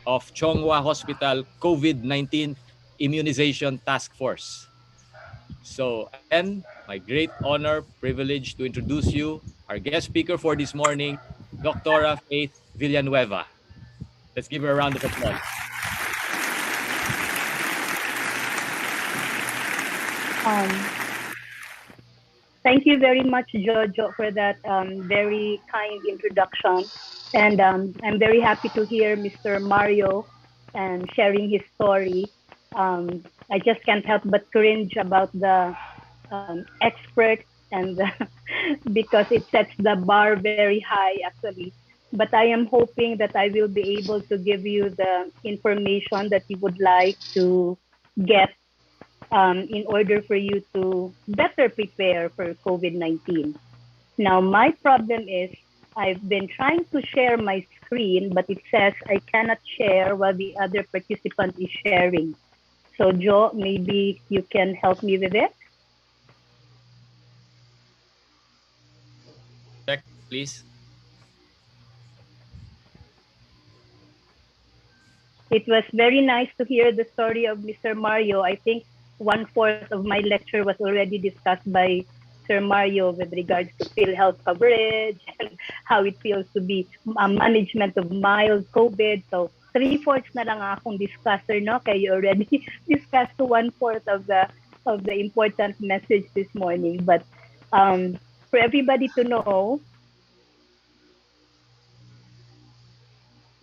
of Chonghua Hospital COVID-19 Immunization Task Force. So again, my great honor, privilege to introduce you, our guest speaker for this morning, Dr. Faith Villanueva. Let's give her a round of applause. Um, Thank you very much, Jojo, for that very kind introduction. And I'm very happy to hear Mr. Mario and sharing his story. I just can't help but cringe about the expert and because it sets the bar very high, actually. But I am hoping that I will be able to give you the information that you would like to get in order for you to better prepare for COVID-19. Now, my problem is I've been trying to share my screen, but it says I cannot share while the other participant is sharing. So, Joe, maybe you can help me with it. Check, please. It was very nice to hear the story of Mr. Mario. I think one-fourth of my lecture was already discussed by Sir Mario with regards to PhilHealth coverage and how it feels to be management of mild COVID. So three-fourths na lang akong discusser, no? Kaya you already discussed one-fourth of the important message this morning. But for everybody to know,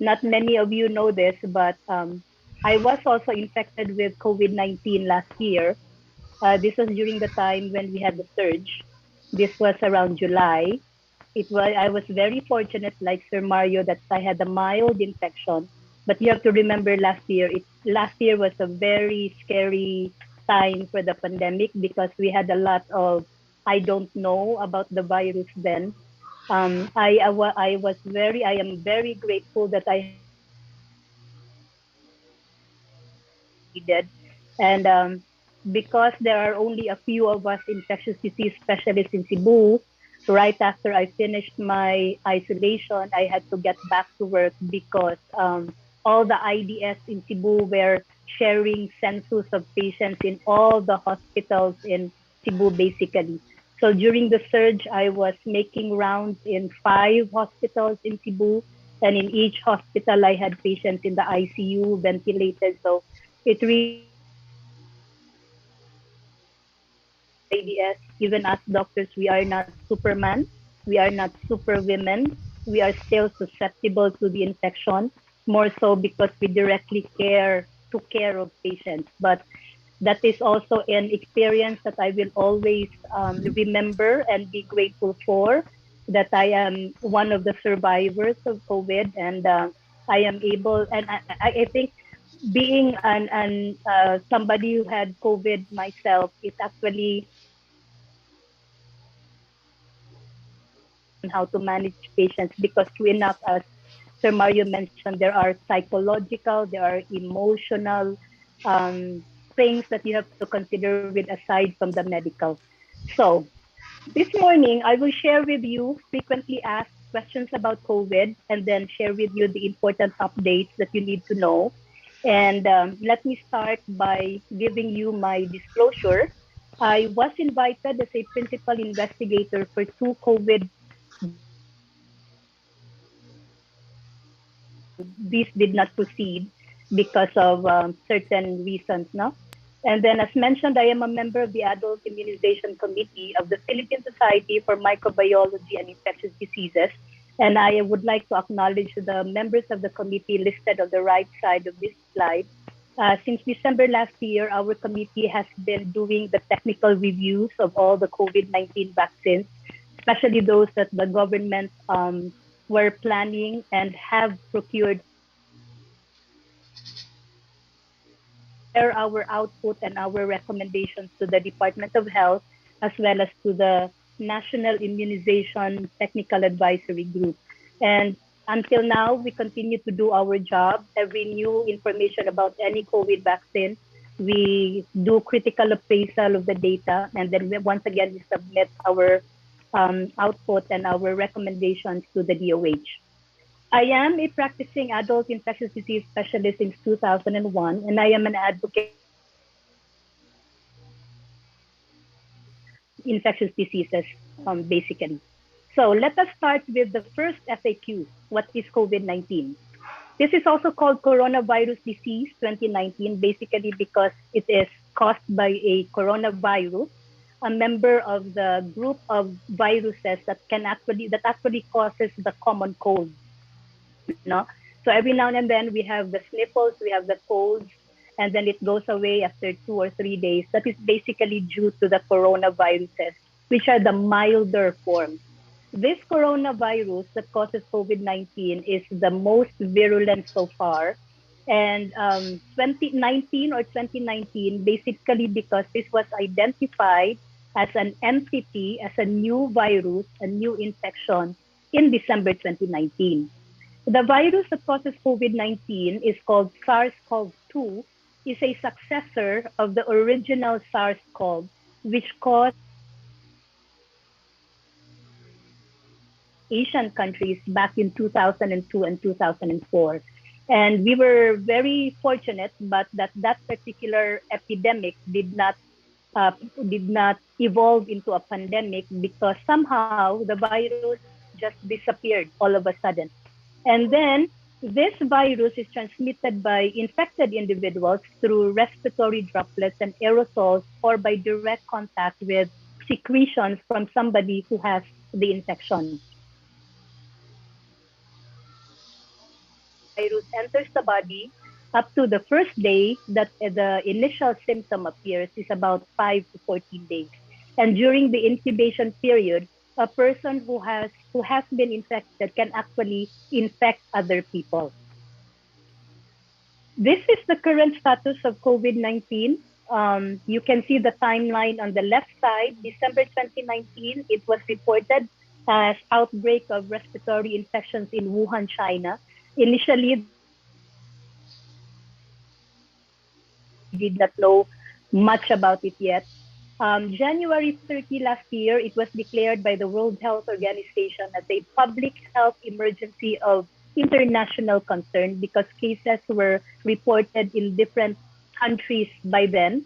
not many of you know this, but I was also infected with COVID-19 last year. This was during the time when we had the surge. This was around July. I was very fortunate, like Sir Mario, that I had a mild infection. But you have to remember last year was a very scary time for the pandemic because we had a lot of I don't know about the virus then. I am very grateful that I had the needed. And because there are only a few of us infectious disease specialists in Cebu, right after I finished my isolation, I had to get back to work because all the IDS in Cebu were sharing census of patients in all the hospitals in Cebu, basically. So during the surge, I was making rounds in 5 hospitals in Cebu. And in each hospital, I had patients in the ICU, ventilated. So it really IDS, even as doctors, we are not Superman, we are not super women, we are still susceptible to the infection, more so because we directly took care of patients. But that is also an experience that I will always remember and be grateful for, that I am one of the survivors of COVID and I am able, and I think being somebody who had COVID myself, it actually how to manage patients because true enough, as Sir Mario mentioned, there are psychological, there are emotional things that you have to consider with aside from the medical. So this morning, I will share with you frequently asked questions about COVID and then share with you the important updates that you need to know. And let me start by giving you my disclosure. I was invited as a principal investigator for 2 COVID these did not proceed because of certain reasons, no? And then, as mentioned, I am a member of the Adult Immunization Committee of the Philippine Society for Microbiology and Infectious Diseases. And I would like to acknowledge the members of the committee listed on the right side of this slide. Since December last year, our committee has been doing the technical reviews of all the COVID-19 vaccines, especially those that the government were planning and have procured our output and our recommendations to the Department of Health as well as to the National Immunization Technical Advisory Group. And until now, we continue to do our job. Every new information about any COVID vaccine, we do critical appraisal of the data, and then once again, we submit our output and our recommendations to the DOH. I am a practicing adult infectious disease specialist since 2001, and I am an advocate for infectious diseases, basically. So let us start with the first FAQ. What is COVID-19? This is also called coronavirus disease 2019, basically because it is caused by a coronavirus, a member of the group of viruses that actually causes the common cold. No, so every now and then we have the sniffles, we have the colds, and then it goes away after 2 or 3 days. That is basically due to the coronaviruses, which are the milder forms. This coronavirus that causes COVID-19 is the most virulent so far. And 2019 or 2019, basically because this was identified as an entity, as a new virus, a new infection in December 2019. The virus that causes COVID-19 is called SARS-CoV-2, is a successor of the original SARS-CoV, which caused Asian countries back in 2002 and 2004. And we were very fortunate, but that particular epidemic uh, did not evolve into a pandemic because somehow the virus just disappeared all of a sudden. And then this virus is transmitted by infected individuals through respiratory droplets and aerosols or by direct contact with secretions from somebody who has the infection. Virus enters the body up to the first day that the initial symptom appears is about 5 to 14 days. And during the incubation period, a person who has been infected can actually infect other people. This is the current status of COVID-19. You can see the timeline on the left side. December 2019, it was reported as outbreak of respiratory infections in Wuhan, China. Initially, the WHO we did not know much about it yet. January 30 last year, it was declared by the World Health Organization as a public health emergency of international concern because cases were reported in different countries by then.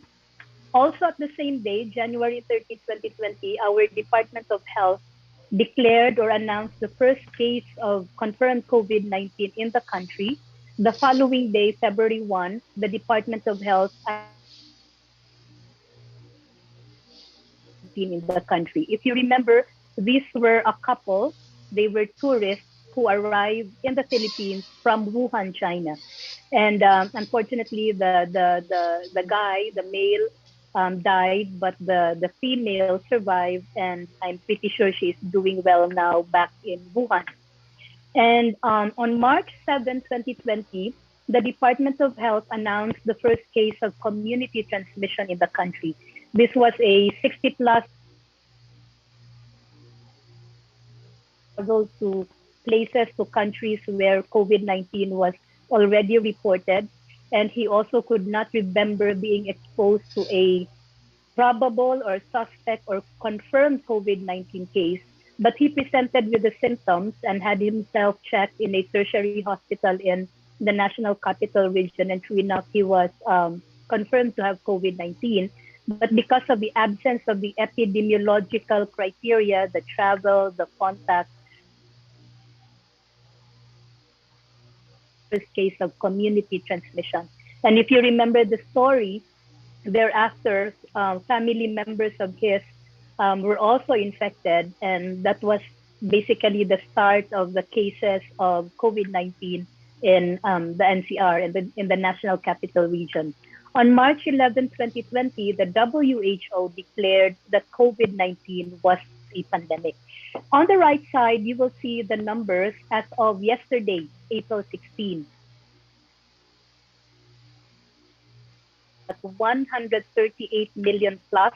Also, at the same day, January 30, 2020, our Department of Health declared or announced the first case of confirmed COVID-19 in the country. The following day, February 1, the Department of Health announced the first case of confirmed COVID-19 in the country. If you remember, these were a couple. They were tourists who arrived in the Philippines from Wuhan, China. And unfortunately, the guy, the male, died, but the female survived, and I'm pretty sure she's doing well now back in Wuhan. And on March 7, 2020, the Department of Health announced the first case of community transmission in the country. This was a 60 plus traveled to places, to countries where COVID-19 was already reported. And he also could not remember being exposed to a probable or suspect or confirmed COVID-19 case, but he presented with the symptoms and had himself checked in a tertiary hospital in the National Capital Region. And true enough, he was confirmed to have COVID-19. But because of the absence of the epidemiological criteria, the travel, the contact, first case of community transmission. And if you remember the story, thereafter, family members of his were also infected, and that was basically the start of the cases of COVID-19 in the NCR, in the National Capital Region. On March 11, 2020, the WHO declared that COVID-19 was a pandemic. On the right side, you will see the numbers as of yesterday, April 16. At 138 million plus,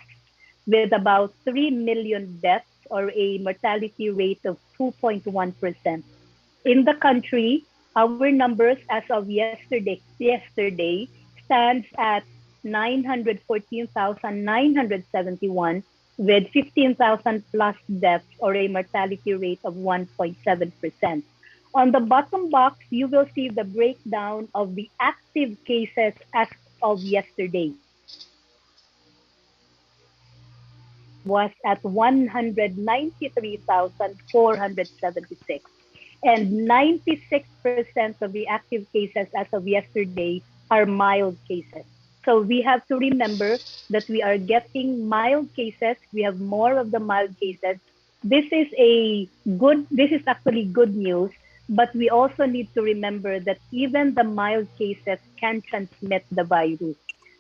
with about 3 million deaths or a mortality rate of 2.1%. In the country, our numbers as of yesterday stands at 914,971 with 15,000 plus deaths or a mortality rate of 1.7%. On the bottom box, you will see the breakdown of the active cases as of yesterday. It was at 193,476. And 96% of the active cases as of yesterday are mild cases. So we have to remember that we are getting mild cases. We have more of the mild cases. This is actually good news, but we also need to remember that even the mild cases can transmit the virus.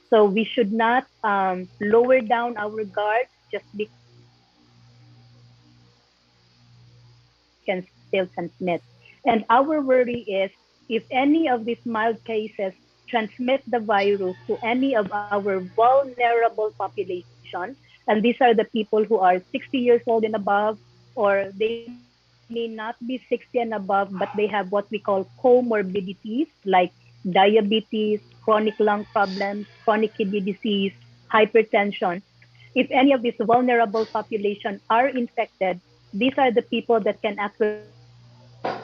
So we should not lower down our guard just because we have mild cases. The virus can still transmit. And our worry is if any of these mild cases transmit the virus to any of our vulnerable population, and these are the people who are 60 years old and above, or they may not be 60 and above, but they have what we call comorbidities like diabetes, chronic lung problems, chronic kidney disease, hypertension. If any of these vulnerable population are infected, these are the people that can actually die early.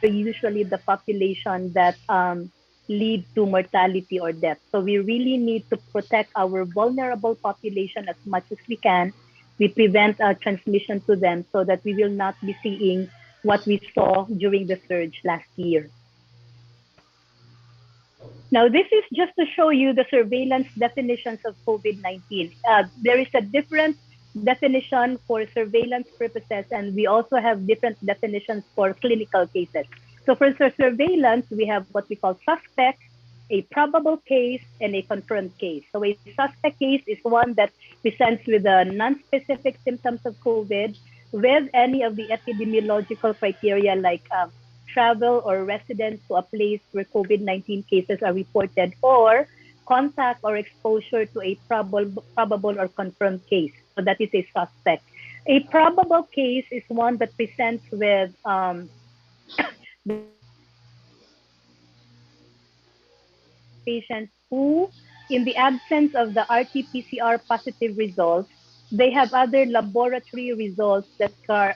And these are usually the population that lead to mortality or death. So we really need to protect our vulnerable population as much as we can. We prevent transmission to them so that we will not be seeing what we saw during the surge last year. Now, this is just to show you the surveillance definitions of COVID-19. There is a different definition for surveillance purposes, and we also have different definitions for clinical cases. So for surveillance, we have what we call suspect, a probable case, and a confirmed case. So a suspect case is one that presents with the non-specific symptoms of COVID with any of the epidemiological criteria like travel or residence to a place where COVID-19 cases are reported, or contact or exposure to a probable or confirmed case. So that is a suspect. A probable case is one that presents with the patient who, in the absence of the RT-PCR positive results, they have other laboratory results that are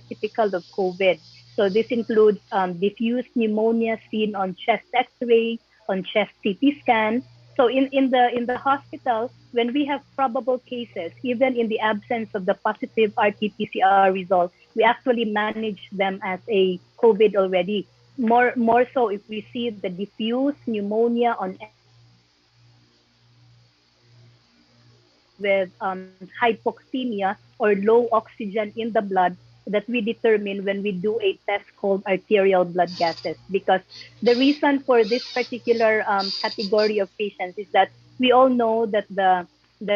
typical of COVID. So this includes diffuse pneumonia seen on chest X-ray, on chest CT scan. So in the hospital, when we have probable cases, even in the absence of the positive RT-PCR result, we actually manage them as a COVID already. More so if we see the diffuse pneumonia on X-ray or presents with hypoxemia or low oxygen in the blood that we determine when we do a test called arterial blood gases. Because the reason for this particular category of patients is that we all know that the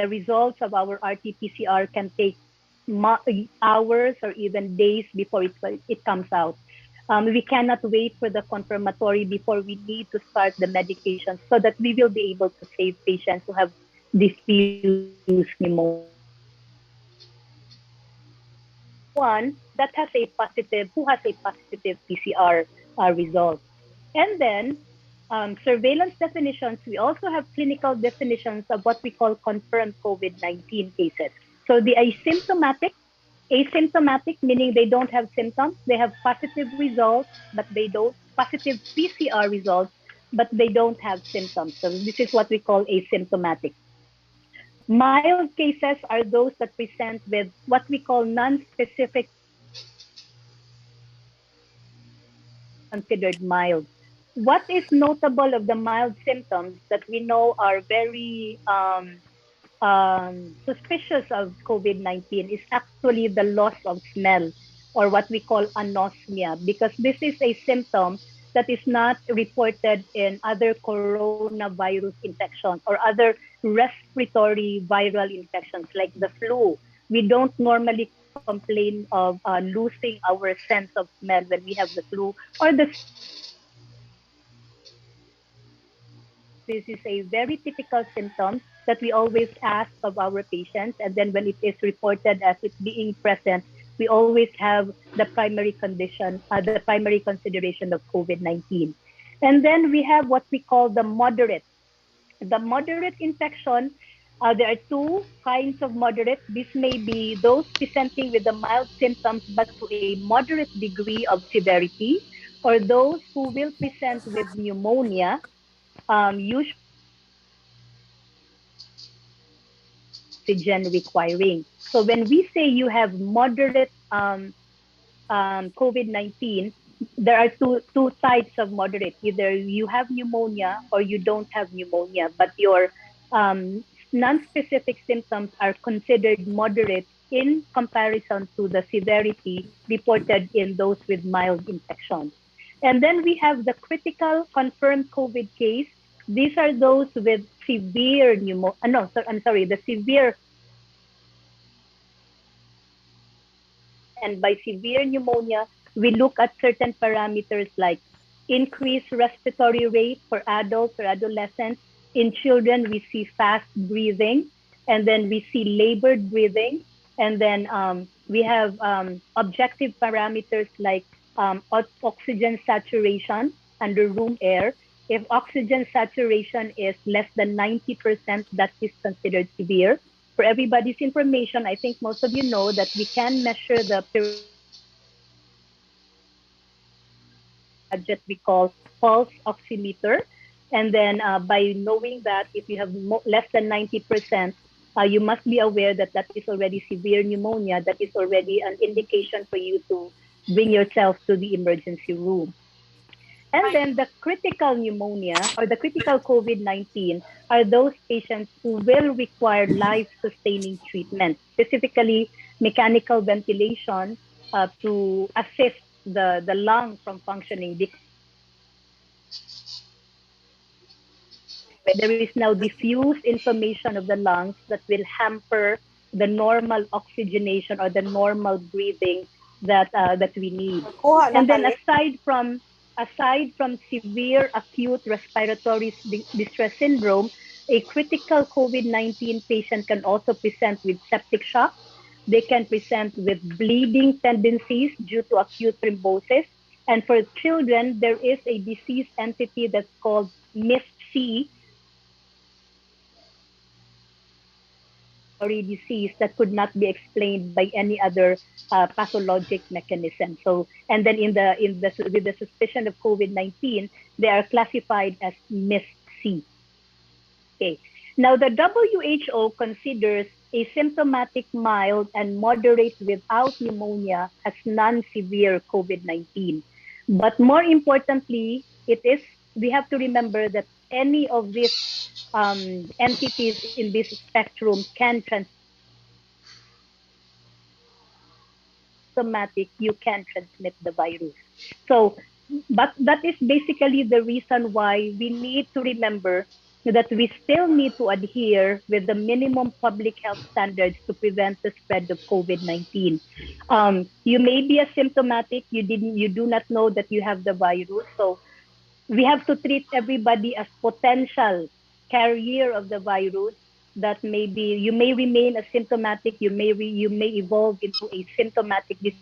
results of our RT-PCR can take hours or even days before it comes out. We cannot wait for the confirmatory before we need to start the medication so that we will be able to save patients who have diffuse pneumonia. So suspect is one that has a positive, who has a positive PCR result. And then surveillance definitions, we also have clinical definitions of what we call confirmed COVID-19 cases. So the asymptomatic meaning they don't have symptoms, they have positive results, but they don't, positive PCR results, but they don't have symptoms. So this is what we call asymptomatic. Mild cases are those that present with what we call non-specific symptoms. So these are considered mild. What is notable of the mild symptoms that we know are very suspicious of COVID-19 is actually the loss of smell, or what we call anosmia, because this is a symptom that is not reported in other coronavirus infections or other respiratory viral infections like the flu. We don't normally complain of losing our sense of smell when we have the flu or the same with coronavirus. This is a very typical symptom that we always ask of our patients. And then when it is reported as it being present, we always have the primary condition, the primary consideration of COVID-19. And then we have what we call the moderate infection. There are two kinds of moderate. This may be those presenting with the mild symptoms but to a moderate degree of severity, or those who will present with pneumonia, usually oxygen requiring. So when we say you have moderate COVID-19, there are two types of moderate. Either you have pneumonia or you don't have pneumonia, but your non-specific symptoms are considered moderate in comparison to the severity reported in those with mild infections. And then we have the critical confirmed COVID case. These are those with severe pneumonia. No, I'm sorry, the severe and by severe pneumonia, we look at certain parameters like increased respiratory rate for adults or adolescents. In children, we see fast breathing, and then we see labored breathing, and then we have objective parameters like oxygen saturation under room air. If oxygen saturation is less than 90%, that is considered severe. For everybody's information, I think most of you know that we can measure the gadget we call pulse oximeter. And then by knowing that if you have less than 90%, you must be aware that that is already severe pneumonia. That is already an indication for you to bring yourself to the emergency room. And then the critical pneumonia or the critical COVID-19 are those patients who will require life-sustaining treatment, specifically mechanical ventilation to assist the lung from functioning because there is now diffuse inflammation of the lungs that will hamper the normal oxygenation or the normal breathing that we need. Nakuha na And then kali. aside from severe acute respiratory distress syndrome, a critical COVID-19 patient can also present with septic shock. They can present with bleeding tendencies due to acute thrombosis. And for children, there is a disease entity that's called MIS-C, disease that could not be explained by any other pathologic mechanism. So, and then in the with the suspicion of COVID-19, they are classified as MIS-C. Okay. Now, the WHO considers asymptomatic mild and moderate without pneumonia as non-severe COVID-19. But more importantly, we have to remember that any of these entities in this spectrum can symptomatic, you can transmit the virus. So, but that is basically the reason why we need to remember that we still need to adhere with the minimum public health standards to prevent the spread of COVID-19. You may be asymptomatic, you do not know that you have the virus. So we have to treat everybody as potential carrier of the virus that maybe you may remain asymptomatic, you may evolve into a symptomatic disease.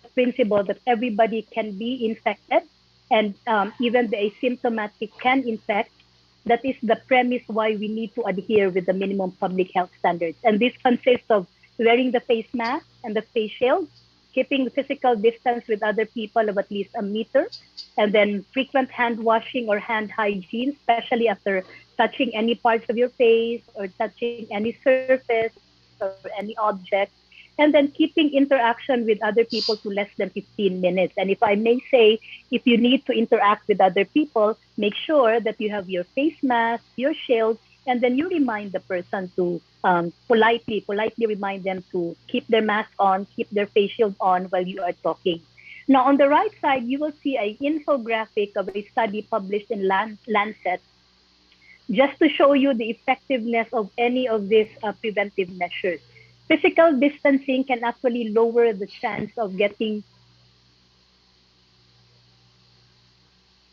The principle that everybody can be infected and even the asymptomatic can infect. That is the premise why we need to adhere with the minimum public health standards. And this consists of wearing the face mask and the face shield, keeping physical distance with other people of at least a meter, and then frequent hand washing or hand hygiene, especially after touching any parts of your face or touching any surface or any object, and then keeping interaction with other people to less than 15 minutes. And if I may say, if you need to interact with other people, make sure that you have your face mask, your shield, and then you remind the person to politely remind them to keep their mask on, keep their face shield on while you are talking. Now, on the right side, you will see an infographic of a study published in Lancet just to show you the effectiveness of any of these preventive measures. Physical distancing can actually lower the chance of getting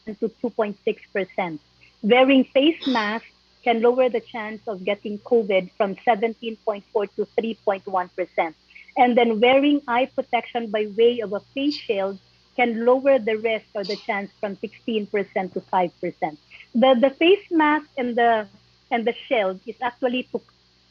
to 2.6%. Wearing face masks can lower the chance of getting COVID from 17.4 to 3.1%. And then wearing eye protection by way of a face shield can lower the risk or the chance from 16% to 5%. The face mask and the shield is actually to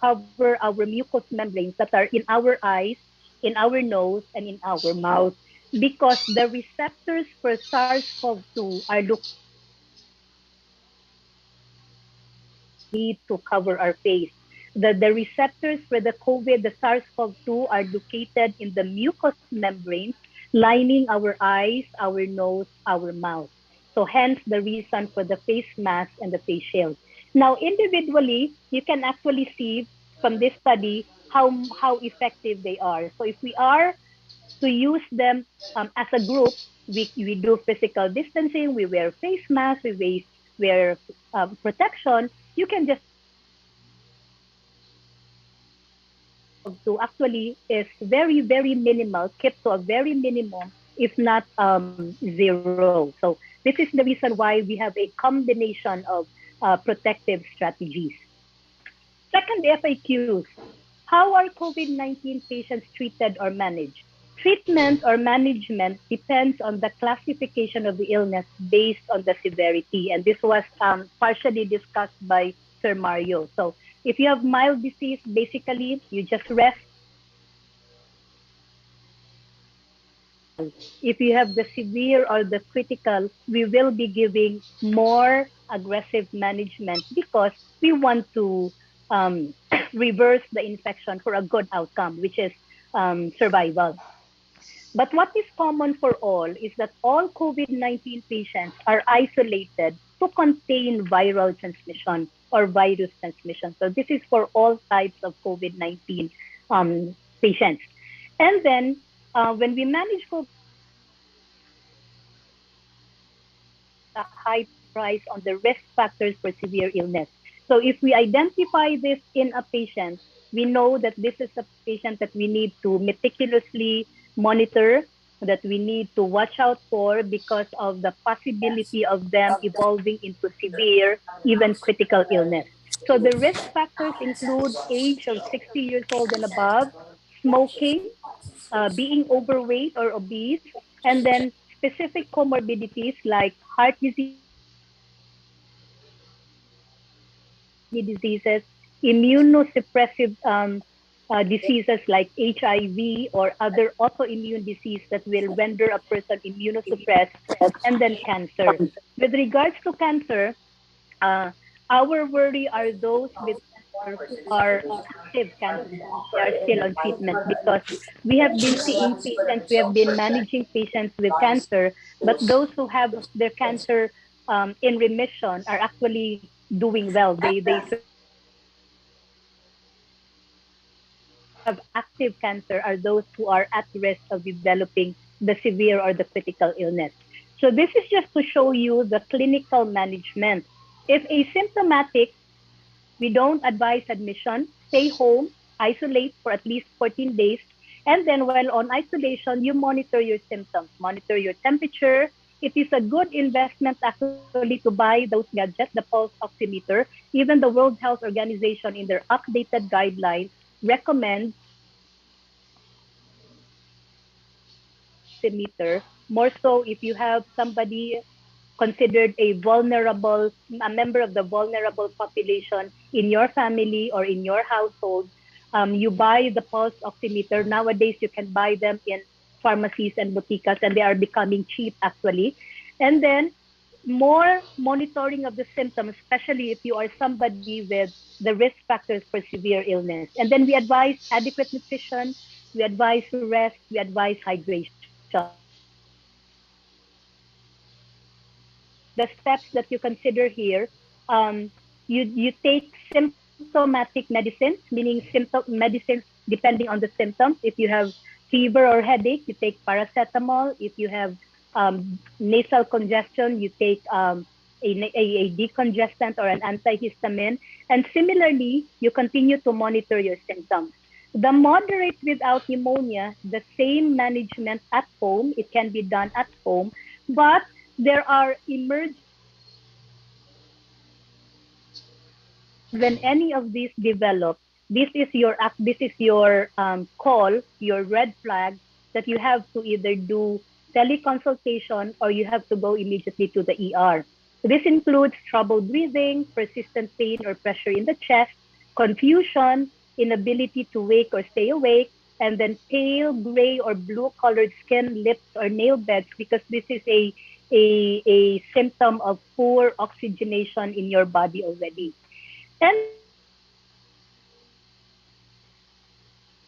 cover our mucous membranes that are in our eyes, in our nose, and in our mouth, because the receptors for SARS-CoV-2 are located in the mucous membranes. So this is why we need to cover our face. The receptors for the COVID, the SARS-CoV-2 are located in the mucous membranes lining our eyes, our nose, our mouth. So hence the reason for the face mask and the face shield. Now, individually, you can actually see from this study how effective they are. So if we are to use them as a group, we do physical distancing, we wear face masks, wear protection. You can just use them. The impact of the SARS-CoV-2 actually is very, very minimal, kept to a very minimum, if not zero. So this is the reason why we have a combination of protective strategies. Second, FAQs. How are COVID-19 patients treated or managed? Treatment or management depends on the classification of the illness based on the severity. And this was partially discussed by Sir Mario. So if you have mild disease, basically you just rest, normal. If you have the severe or the critical, we will be giving more aggressive management because we want to reverse the infection for a good outcome, which is survival. But what is common for all is that all COVID-19 patients are isolated to contain viral transmission or virus transmission. So this is for all types of COVID-19 patients. And then when we manage COVID-19 patients, we always put a high price on the risk factors for severe illness. So if we identify this in a patient, we know that this is a patient that we need to meticulously monitor, that we need to watch out for because of the possibility of them evolving into severe, even critical illness. So the risk factors include age of 60 years old and above, smoking, being overweight or obese, and then specific comorbidities like heart diseases, kidney diseases, immunosuppressive diseases like HIV or other autoimmune disease that will render a person immunosuppressed, and then cancer. With regards to cancer, uh, our worry are those with cancer who are active cancer. They are still on treatment because we have been seeing patients, we have been managing patients with cancer, but those who have their cancer in remission are actually doing well. They survive. Those who have active cancer are those who are at risk of developing the severe or the critical illness. So this is just to show you the clinical management. If asymptomatic, we don't advise admission. Stay home, isolate for at least 14 days. And then while on isolation, you monitor your symptoms, monitor your temperature. It is a good investment actually to buy those gadgets, the pulse oximeter. Even the World Health Organization in their updated guidelines recommend pulse oximeter, more so if you have somebody considered a vulnerable, a member of the vulnerable population in your family or in your household. You buy the pulse oximeter. Nowadays, you can buy them in pharmacies and boutiques, and they are becoming cheap actually. And then more monitoring of the symptoms, especially if you are somebody with the risk factors for severe illness. And then we advise adequate nutrition, we advise rest, we advise hydration. The steps that you consider here, you take symptomatic medicines, meaning medicines depending on the symptoms. If you have fever or headache, you take paracetamol. If you have nasal congestion, you take a decongestant or an antihistamine. And similarly, you continue to monitor your symptoms. The moderate without pneumonia, the same management at home, it can be done at home, but there are emergency procedures that you need to follow. And when any of these develop, this is your call, your red flag that you have to either do teleconsultation or you have to go immediately to the ER. This includes trouble breathing, persistent pain or pressure in the chest, confusion, inability to wake or stay awake, and then pale gray or blue colored skin, lips, or nail beds, because this is a symptom of poor oxygenation in your body already. And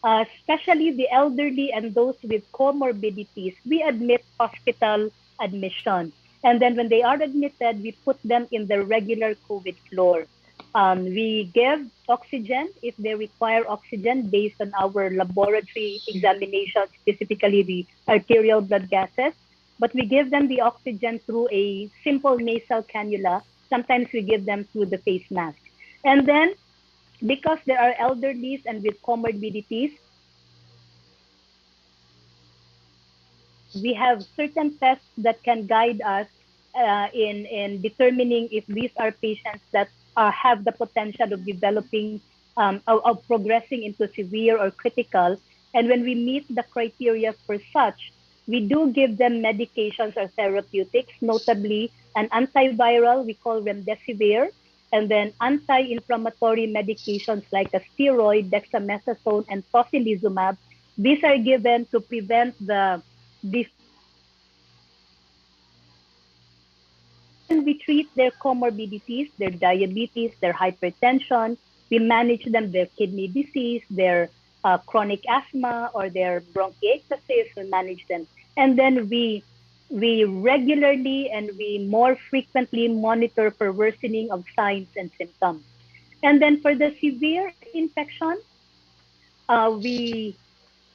then especially the elderly and those with comorbidities, we admit hospital admission. And then when they are admitted, we put them in the regular COVID floor. We give oxygen if they require oxygen based on our laboratory examinations, specifically the arterial blood gases. But we give them the oxygen through a simple nasal cannula. Sometimes we give them through the face mask. And then because there are elderlies and with comorbidities, we have certain tests that can guide us in determining if these are patients that have the potential of developing, of progressing into severe or critical. And when we meet the criteria for such, we do give them medications or therapeutics, notably an antiviral we call remdesivir, and then anti-inflammatory medications like a steroid, dexamethasone, and tocilizumab. These are given to prevent the diffuse bronchiectasis. And then we treat their comorbidities, their diabetes, their hypertension. We manage them, their kidney disease, their chronic asthma, or their bronchiectasis. We manage them. And then we regularly and we more frequently monitor for worsening of signs and symptoms. And then for the severe infection, we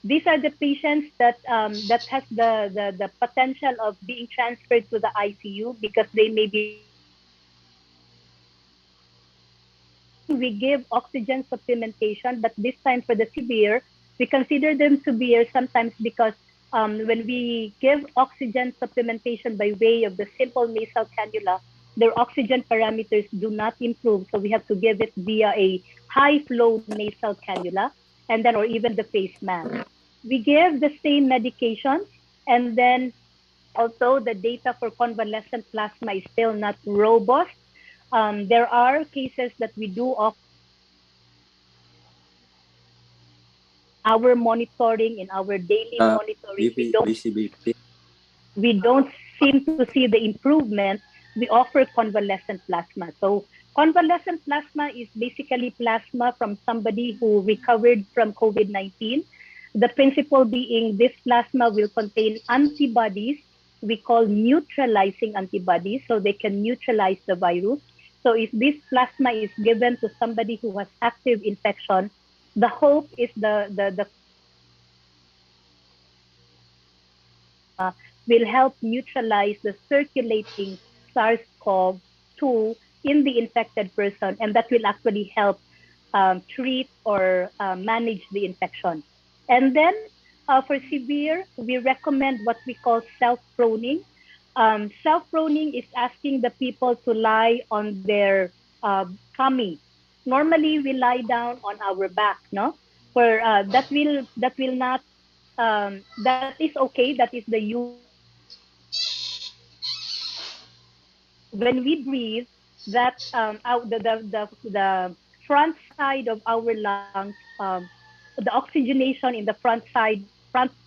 these are the patients that has the potential of being transferred to the ICU because they may be respiratory failure. Again, we give oxygen supplementation, but this time for the severe, we consider them severe sometimes because when we give oxygen supplementation by way of the simple nasal cannula, their oxygen parameters do not improve. So we have to give it via a high flow nasal cannula and then or even the face mask. We give the same medications, and then although the data for convalescent plasma is still not robust, there are cases that we do offer convalescent plasma, but in our monitoring, in our daily monitoring, we don't seem to see the improvement. We offer convalescent plasma. So convalescent plasma is basically plasma from somebody who recovered from COVID-19. The principle being this plasma will contain antibodies we call neutralizing antibodies, so they can neutralize the virus. So if this plasma is given to somebody who has active infection, the hope is the convalescent plasma or the neutralizing plasma will help neutralize the circulating SARS-CoV-2 in the infected person, and that will actually help treat or manage the infection. And then for severe, we recommend what we call self-proning. Self-proning is asking the people to lie on their tummy. Normally, we lie down on our back, no? For that will not that is okay. That is the usual position. But when we breathe, that the front side of our lungs, the oxygenation in the front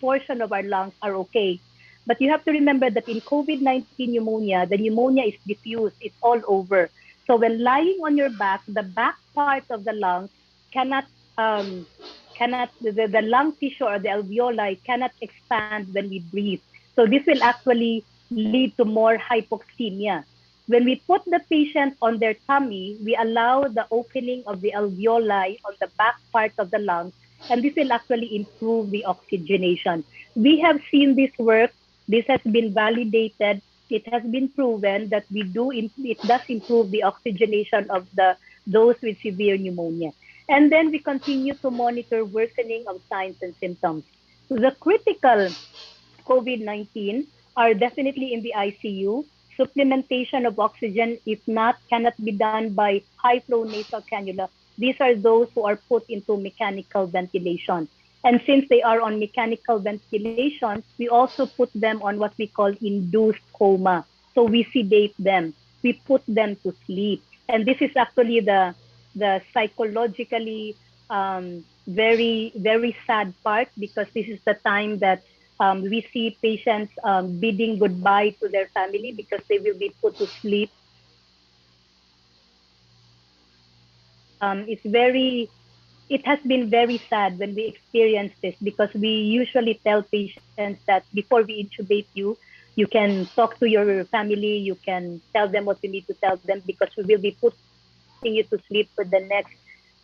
portion of our lungs are okay. But you have to remember that in COVID-19 pneumonia, the pneumonia is diffuse, it's all over. So when lying on your back, the back part of the lungs cannot um, cannot the lung tissue or the alveoli cannot expand when we breathe. So this will actually lead to more hypoxemia. When we put the patient on their tummy, we allow the opening of the alveoli on the back part of the lungs, and this will actually improve the oxygenation. We have seen this work. This has been validated. It has been proven that it does improve the oxygenation of those with severe pneumonia. And then we continue to monitor worsening of signs and symptoms. The critical COVID-19 are definitely in the ICU. Supplementation of oxygen, if not, cannot be done by high flow nasal cannula. These are those who are put into mechanical ventilation. And since they are on mechanical ventilation, we also put them on what we call induced coma. So we sedate them. we put them to sleep. And this is actually the psychologically very very sad part, because this is the time that we see patients bidding goodbye to their family because they will be put to sleep. It's very, it has been very sad when we experience this, because we usually tell patients that before we intubate you, you can talk to your family, you can tell them what you need to tell them, because we will be putting you to sleep for the next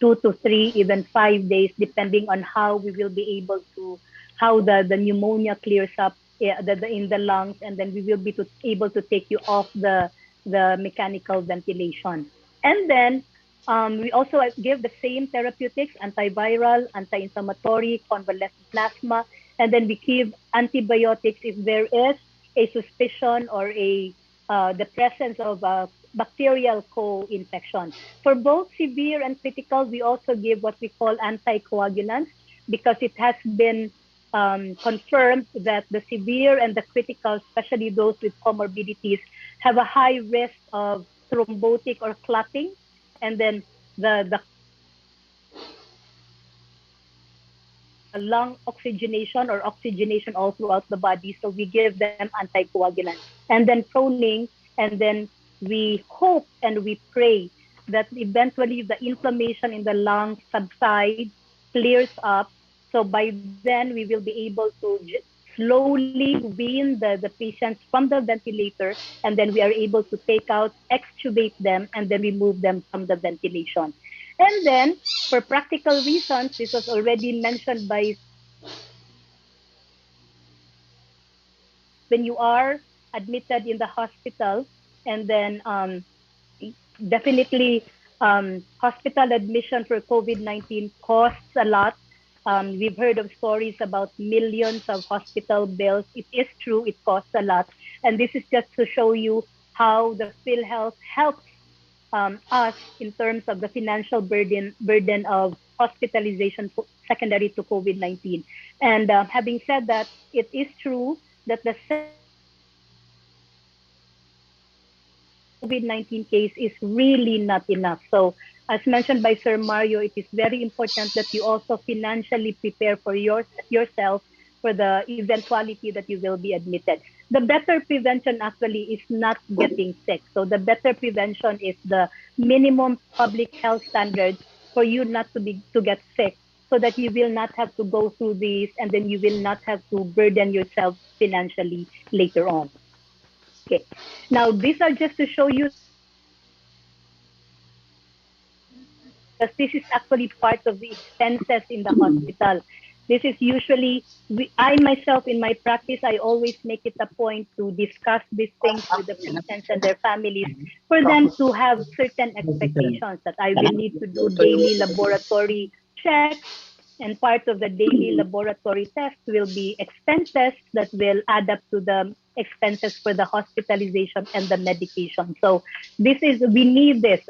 2 to 3, even 5 days, depending on how we will be able to, how the pneumonia clears up, in the lungs, and then we will be able to take you off the mechanical ventilation. And then we also give the same therapeutics: antiviral, anti-inflammatory, convalescent plasma, and then we give antibiotics if there is a suspicion or the presence of a bacterial co-infection. For both severe and critical, we also give what we call anticoagulants, because it has been confirmed that the severe and the critical, especially those with comorbidities, have a high risk of thrombotic or clotting, and then the lung oxygenation or oxygenation all throughout the body. So we give them anticoagulants. And then proning, and then we hope and we pray that eventually the inflammation in the lungs subsides, clears up. So by then we will be able to slowly wean the patients from the ventilator, and then we are able to take out, extubate them, and then remove them from the ventilation. And then, for practical reasons, this was already mentioned by Sir Mario, when you are admitted in the hospital, and then definitely hospital admission for COVID-19 costs a lot. We've heard of stories about millions of hospital bills. It is true, it costs a lot. And this is just to show you how the PhilHealth helps us in terms of the financial burden of hospitalization secondary to COVID-19. And having said that, it is true that the COVID-19 case is really not enough. So, as mentioned by Sir Mario, it is very important that you also financially prepare for yourself for the eventuality that you will be admitted. The better prevention actually is not getting sick. So the better prevention is the minimum public health standards for you not to get sick, so that you will not have to go through this, and then you will not have to burden yourself financially later on. Okay. Now, these are just to show you the expenses of the hospital, because this is actually part of the expenses in the hospital. This is usually, I myself in my practice, I always make it a point to discuss these things with the patients and their families, for them to have certain expectations that I will need to do daily laboratory checks, and part of the daily laboratory test will be expenses that will add up to the expenses for the hospitalization and the medication. So this is, we need this.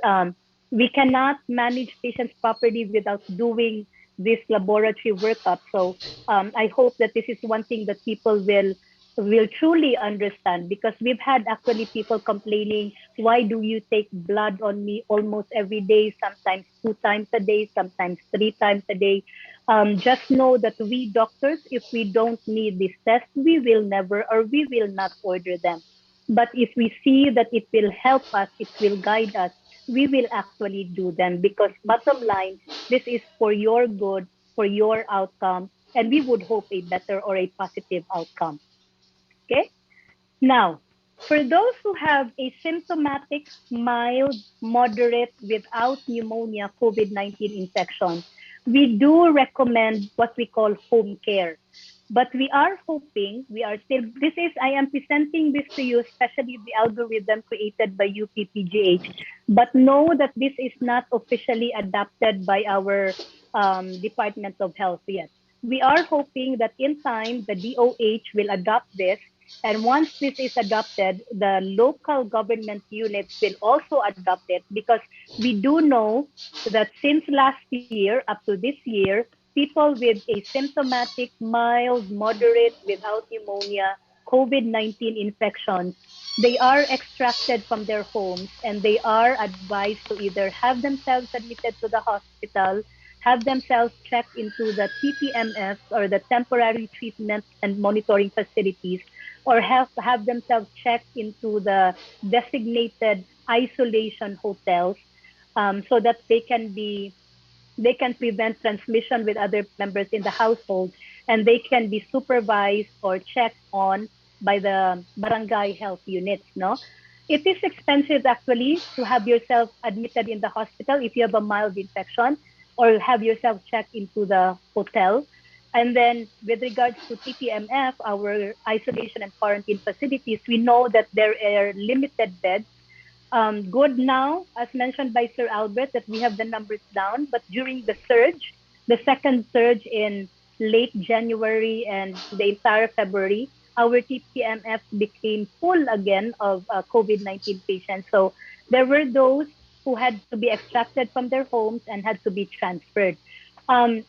We cannot manage patients properly without doing this laboratory workup. So I hope that this is one thing that people will truly understand, because we've had actually people complaining, why do you take blood on me almost every day, sometimes 2 times a day, sometimes 3 times a day. Just know that we doctors, if we don't need this test, we will never, or we will not order them. But if we see that it will help us, it will guide us, we will actually do them, because bottom line, this is for your good, for your outcome, and we would hope a better or a positive outcome. Okay? Now, for those who have asymptomatic, mild, moderate, without pneumonia COVID-19 infection, we do recommend what we call home care. But we are hoping, we are still, this is, I am presenting this to you, especially the algorithm created by UPPGH. But know that this is not officially adopted by our Department of Health yet. We are hoping that in time, the DOH will adopt this. And once this is adopted, the local government units will also adopt it, because we do know that since last year up to this year, people with asymptomatic, mild, moderate, without pneumonia, COVID-19 infections they are extracted from their homes and they are advised to either have themselves admitted to the hospital, have themselves checked into the TPMFs or the temporary treatment and monitoring facilities, or have themselves checked into the designated isolation hotels so that they can prevent transmission with other members in the household, and they can be supervised or checked on by the barangay health units. No, it is expensive actually to have yourself admitted in the hospital if you have a mild infection, or have yourself checked into the hotel. And then with regards to TPMF, our isolation and quarantine facilities, we know that there are limited beds. Good now, as mentioned by Sir Albert, that we have the numbers down. But during the surge, the second surge in late January and the entire February, our TPMF became full again of COVID-19 patients. So there were those who had to be extracted from their homes and had to be transferred.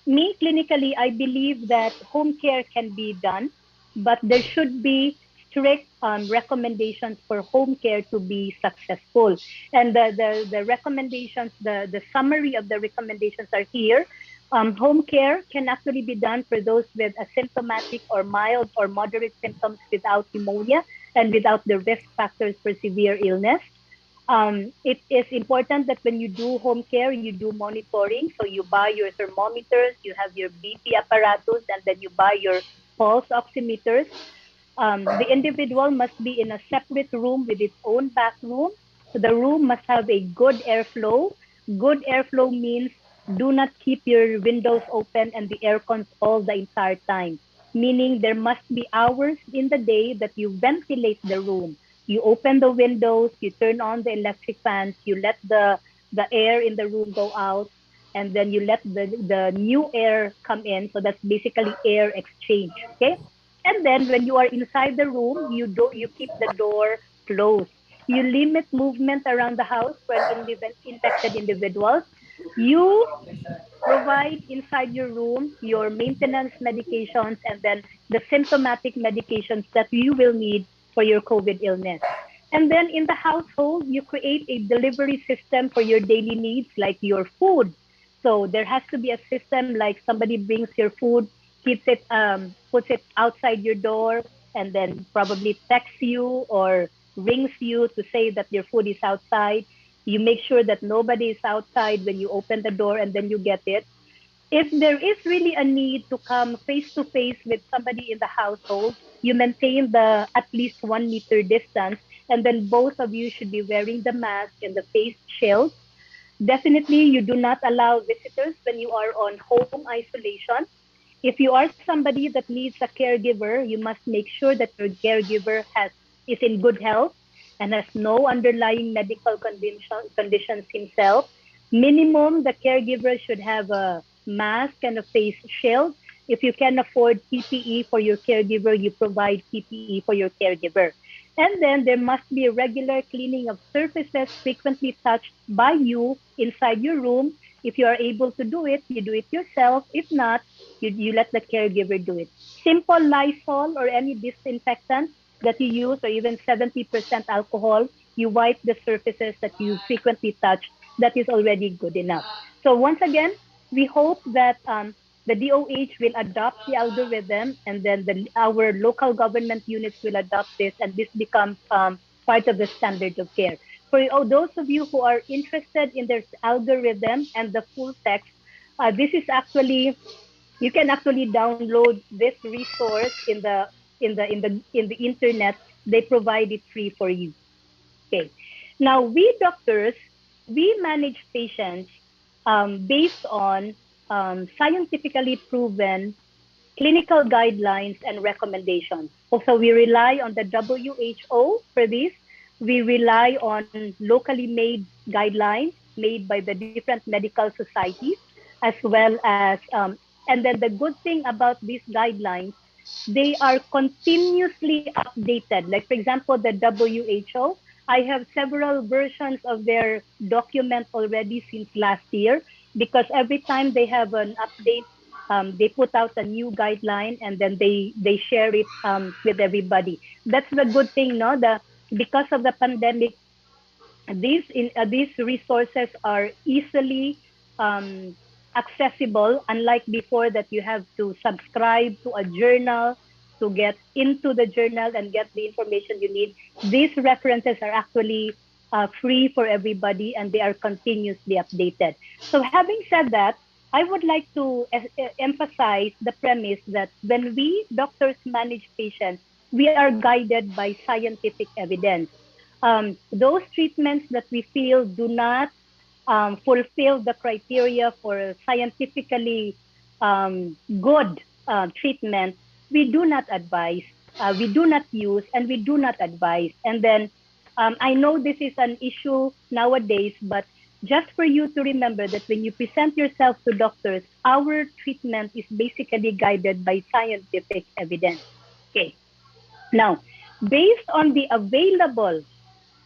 Me, clinically, I believe that home care can be done, but there should be strict recommendations for home care to be successful. And the recommendations, the summary of the recommendations are here. Home care can actually be done for those with asymptomatic or mild or moderate symptoms without pneumonia and without the risk factors for severe illness. It is important that when you do home care, you do monitoring. So you buy your thermometers, you have your BP apparatus, and then you buy your pulse oximeters. The individual must be in a separate room with its own bathroom. So the room must have a good airflow. Good airflow means do not keep your windows open and the aircons all the entire time. Meaning there must be hours in the day that you ventilate the room. You open the windows, you turn on the electric fans, you let the air in the room go out, and then you let the new air come in. So that's basically air exchange. Okay. And then when you are inside the room, you keep the door closed. You limit movement around the house for infected individuals. You provide inside your room your maintenance medications and then the symptomatic medications that you will need for your COVID illness. And then in the household, you create a delivery system for your daily needs, like your food. So there has to be a system like somebody brings your food, puts it outside your door, and then probably texts you or rings you to say that your food is outside. You make sure that nobody is outside when you open the door and then you get it. If there is really a need to come face to face with somebody in the household, you maintain the at least 1 meter distance, and then both of you should be wearing the mask and the face shield. Definitely, you do not allow visitors when you are on home isolation. If you are somebody that needs a caregiver, you must make sure that your caregiver is in good health and has no underlying medical conditions himself. Minimum, the caregiver should have a mask and a face shield. If you can afford PPE for your caregiver, you provide PPE for your caregiver. And then there must be a regular cleaning of surfaces frequently touched by you inside your room. If you are able to do it, you do it yourself. If not, you let the caregiver do it. Simple Lysol or any disinfectant that you use, or even 70% alcohol, you wipe the surfaces that you frequently touch. That is already good enough. So once again, we hope that the DOH will adopt the algorithm, and then our local government units will adopt this, and this becomes part of the standard of care. For those of you who are interested in this algorithm and the full text, this is actually, you can actually download this resource in the internet. They provide it free for you. Okay. Now we doctors, we manage patients based on scientifically proven clinical guidelines and recommendations. Also, we rely on the WHO for this. We rely on locally made guidelines made by the different medical societies, as well as, and then the good thing about these guidelines, they are continuously updated. Like, for example, the WHO, I have several versions of their document already since last year, because every time they have an update, they put out a new guideline and then they share it with everybody. That's the good thing, no? because of the pandemic, these resources are easily um, accessible, unlike before that you have to subscribe to a journal to get into the journal and get the information you need. These references are actually free for everybody, and they are continuously updated. So having said that, I would like to emphasize the premise that when we doctors manage patients, we are guided by scientific evidence. Those treatments that we feel do not fulfill the criteria for scientifically good treatment, we do not advise, we do not use, and we do not advise. And then I know this is an issue nowadays, but just for you to remember that when you present yourself to doctors, our treatment is basically guided by scientific evidence. Okay. Now, based on the available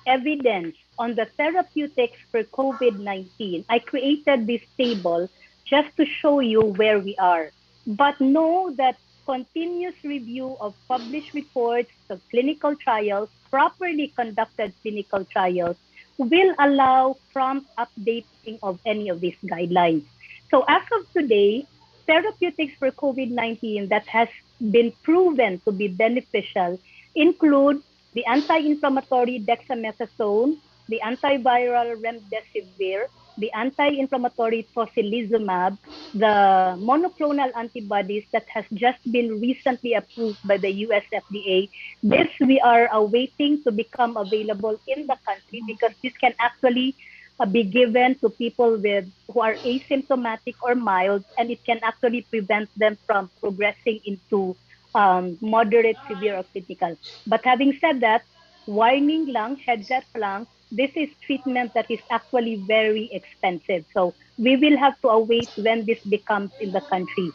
evidence on the therapeutics for COVID-19, I created this table just to show you where we are. But know that continuous review of published reports of clinical trials, properly conducted clinical trials, will allow prompt updating of any of these guidelines. So as of today, therapeutics for COVID-19 that has been proven to be beneficial include the anti-inflammatory dexamethasone, the antiviral remdesivir, the anti-inflammatory tocilizumab, the monoclonal antibodies that has just been recently approved by the US FDA. This we are awaiting to become available in the country because this can actually be given to people with who are asymptomatic or mild, and it can actually prevent them from progressing into moderate, severe, or critical. But having said that, warning lang, heads up lang, this is treatment that is actually very expensive. So we will have to await when this becomes in the country.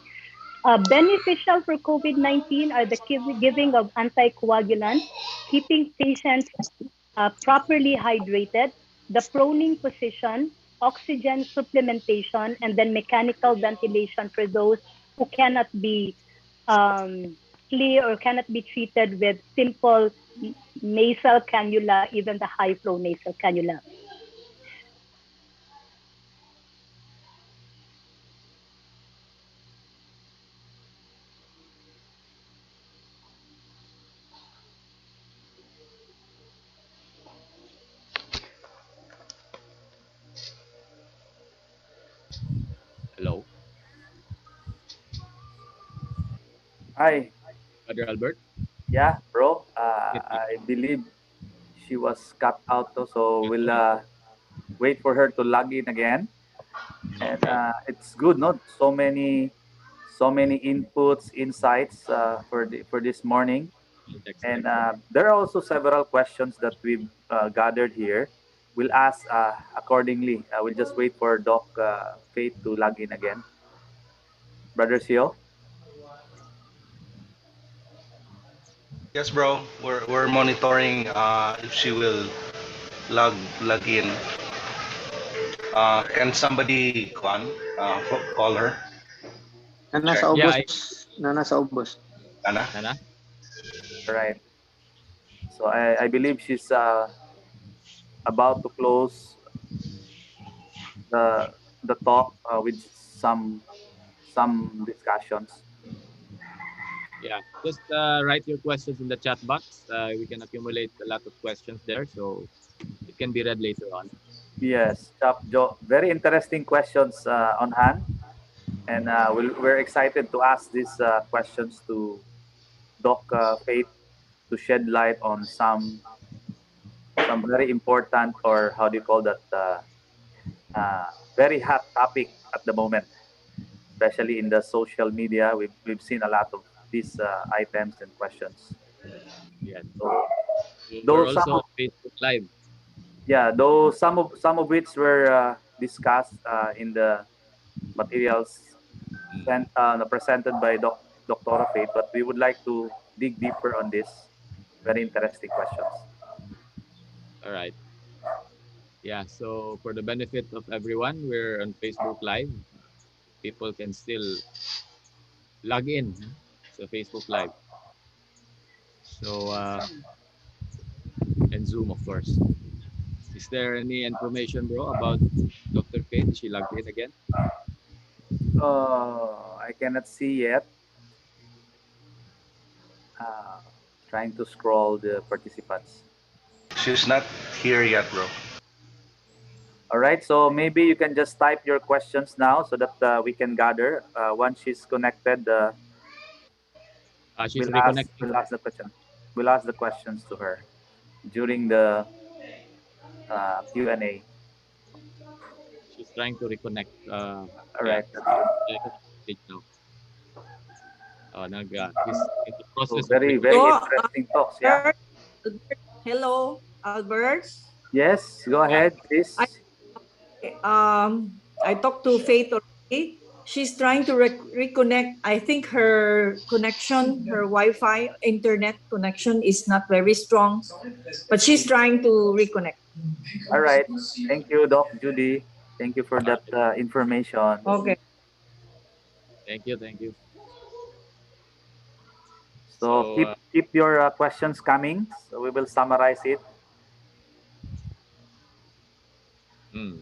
Beneficial for COVID-19 are the giving of anticoagulants, keeping patients properly hydrated, the proning position, oxygen supplementation, and then mechanical ventilation for those who cannot be um, clear or cannot be treated with simple nasal cannula, even the high flow nasal cannula. Hello, Hi. Brother Albert. Yeah, bro. Yes, yes. I believe she was cut out though, so we'll wait for her to log in again. And Okay, it's good, no? So many inputs, insights for this morning. And excellent. there are also several questions that we've gathered here. We'll ask accordingly. We'll just wait for Doc Faith to log in again. Brother Sio? Yes, bro. We're monitoring if she will log in. Can somebody call her? Na nasa Check. Yeah, ubos. Na nasa ubos. Ana? Nana. All right. So I believe she's about to close the talk with some discussions. Yeah, just write your questions in the chat box. We can accumulate a lot of questions there, so it can be read later on. Yes, Chap Joe, very interesting questions on hand, and we're excited to ask these questions to Doc Faith to shed light on some very important, or how do you call that, uh, very hot topic at the moment, especially in the social media. We've seen a lot of these items and questions. Yes. So So we're though some also on Facebook Live. yeah, though some of which were discussed in the materials Mm. presented by Dr. Faith, but we would like to dig deeper on this very interesting questions. All right. Yeah. So for the benefit of everyone, we're on Facebook Live. People can still log in sa Facebook Live. So and Zoom, of course. Is there any information, bro, about Dr. Faith? Is she logged in again? I cannot see yet. Uh, Trying to scroll the participants. She's not here yet, bro. All right, so maybe you can just type your questions now so that we can gather. Once she's connected, She's reconnecting. we'll ask the question. We'll ask the questions to her during the Q&A. She's trying to reconnect. All Yeah, right, that's good. stage now. He's in the So process of very, very reconnecting. So, interesting talks. Yeah. hello, Albert. Yes, go Yeah. ahead, please. I talked to Faith already. She's trying to reconnect. I think her connection, her Wi-Fi internet connection is not very strong, but she's trying to reconnect. All right. Thank you, Doc Judy. Thank you for All that right. information. Okay. Thank you. Thank you. So So, keep your questions coming. So we will summarize it. hmm,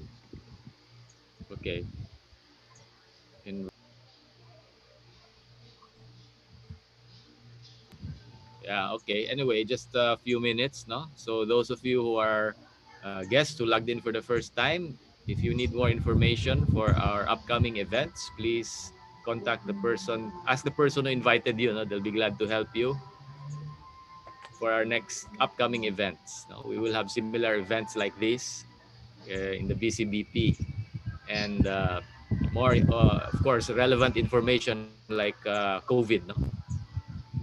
okay. In, yeah, okay. Anyway, just a few minutes, no? So those of you who are guests who logged in for the first time, if you need more information for our upcoming events, please contact the person, ask the person who invited you, no? They'll be glad to help you for our next upcoming events. No? We will have similar events like this in the BCBP, and more, of course, relevant information like COVID. No?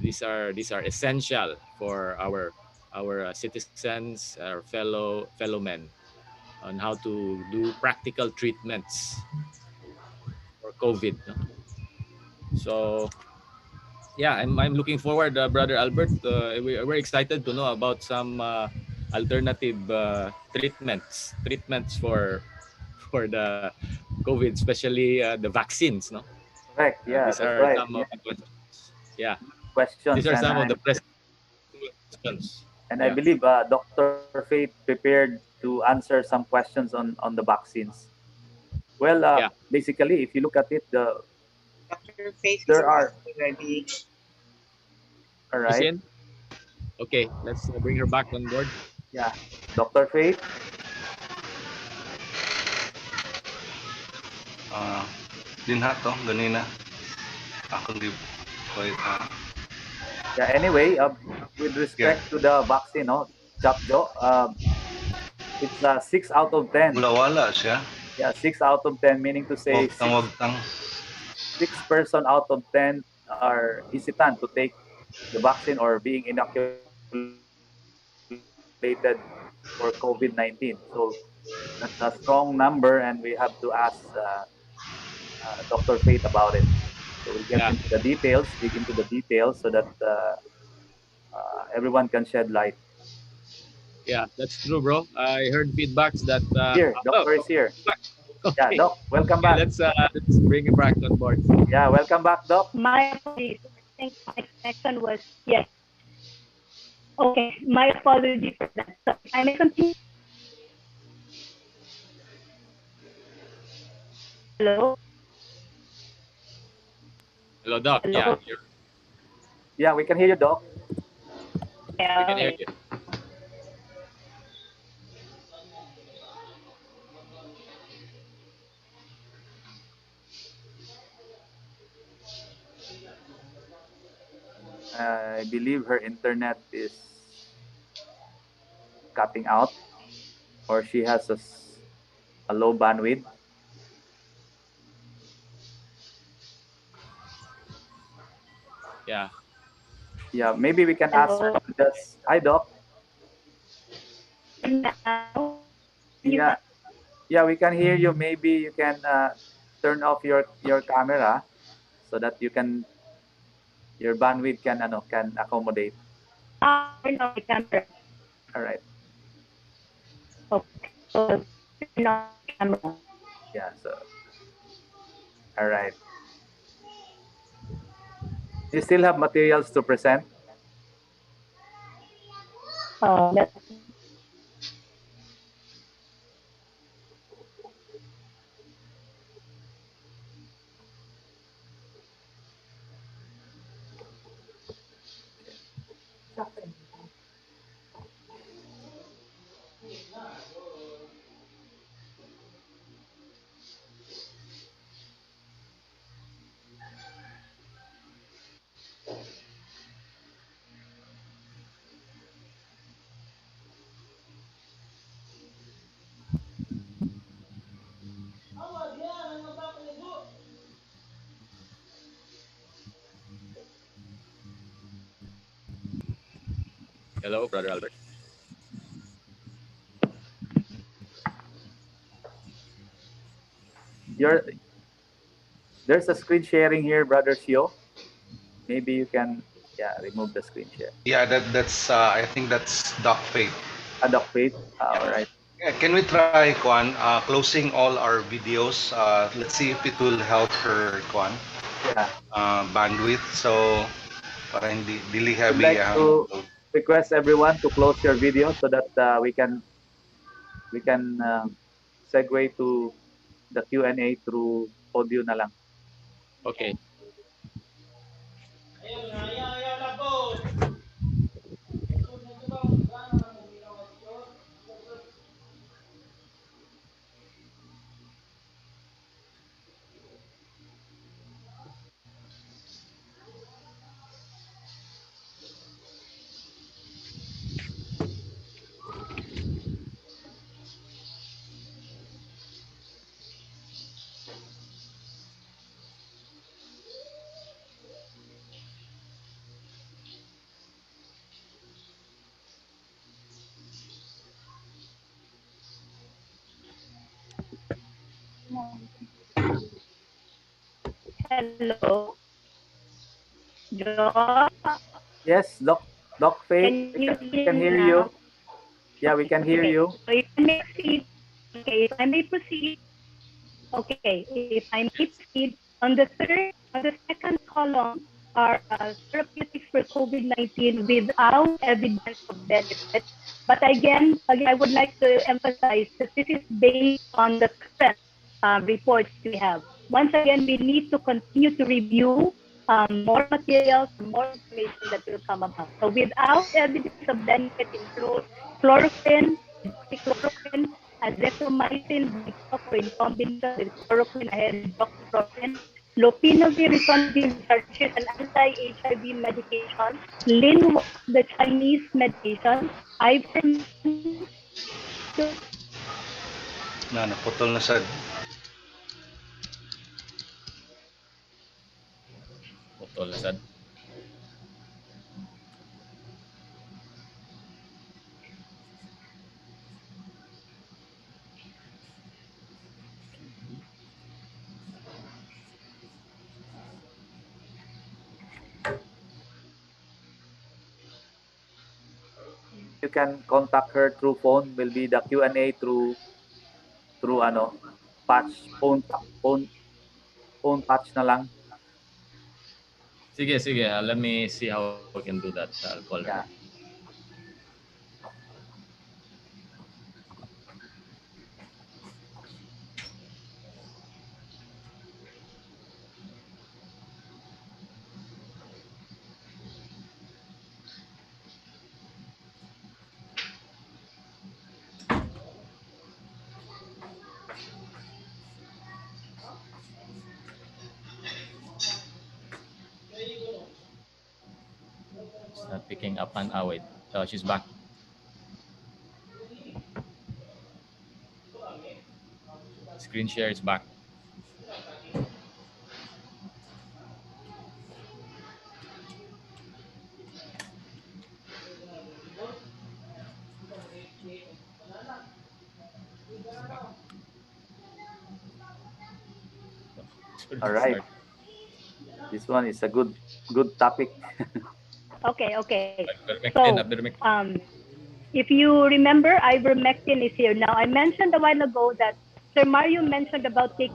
These are essential for our citizens, our fellow men, on how to do practical treatments for COVID. No? So yeah, I'm looking forward, Brother Albert. We're excited to know about some alternative treatments for the COVID, especially the vaccines. No, Correct. Yeah, these that's are right. some Yeah. of the questions. Yeah, these Questions are and some of I the pressing questions. and I Yeah, believe Dr. Faith prepared to answer some questions on the vaccines. Well, yeah. basically, if you look at it, Dr. Faith is there are ready. all She's right. in. Okay, let's bring her back on board. Yeah, Dr. Faith. Uh, Dinha to, ganina. Ako give ko ito. Yeah. Anyway, with Yeah. respect to the vaccine, no, Chapjo, it's 6 out of 10. Wala-wala siya. Yeah, 6 out of 10, meaning to say Wag tang. 6 person out of 10 are hesitant to take the vaccine or being inoculated for COVID-19. So that's a strong number, and we have to ask Dr. Faith about it. So we'll get into Yeah, the details, dig into the details, so that everyone can shed light. yeah, that's true, bro. I heard feedbacks that. Here, Oh, doctor is here. Yeah, okay, Doc, welcome okay. back. Let's bring it back on board. Yeah, welcome back, Doc. My apologies. I think my connection was, yes. Okay, my apologies for that. So I may continue. Hello? Hello, Doc. Yeah, Hello? Yeah, we can hear you, Doc. we can hear Okay. you. I believe her internet is cutting out, or she has a low bandwidth. Yeah, Yeah, maybe we can ask her Hello? to just. Hi, Doc. Now? You Yeah, yeah, we can hear you. Maybe you can turn off your camera so that your bandwidth can accommodate. turn off the camera. All right. Okay. So turn off the camera. Yeah. So all right. You still have materials to present. Let's see. Hello, Brother Albert. You're there's a screen sharing here, Brother Shio. Maybe you can remove the screen share. Yeah, that's I think that's Doc Faith. Doc Faith. All Yeah. right. Yeah, can we try Kwan closing all our videos? Let's see if it will help her Kwan Yeah. bandwidth. So para hindi dili Would heavy like to request everyone to close your video so that we can segue to the Q&A through audio na lang. Okay. Hello, Jo. Yes, Doc Faith, Can we you can, we hear can me hear you. now? Yeah, we can hear Okay. you. So if I may proceed, okay, if I may proceed, okay, if I may proceed, on the second column are therapeutics for COVID-19 without evidence of benefit. But again, I would like to emphasize that this is based on the current reports we have. Once again, we need to continue to review more materials, more information that will come about. So without evidence of benefit in chloroquine, hydroxychloroquine, azithromycin, Botox, or in combination with chloroquine and hydroxychloroquine, lopinavir, ritonavir, which is an anti-HIV medication, Linwas, the Chinese medication, ivermectin, na naputol na sad. Putol na sad. You can contact her through phone. Will be the Q&A through patch phone patch na lang. Sige, sige. Let me see how we can do that. I'll call her. Yeah. It's not picking up and wait. She's back. Screen share is back. All right. This one is a good topic. Okay. Ivermectin. So, if you remember, ivermectin is here. Now, I mentioned a while ago that Sir Mario mentioned about taking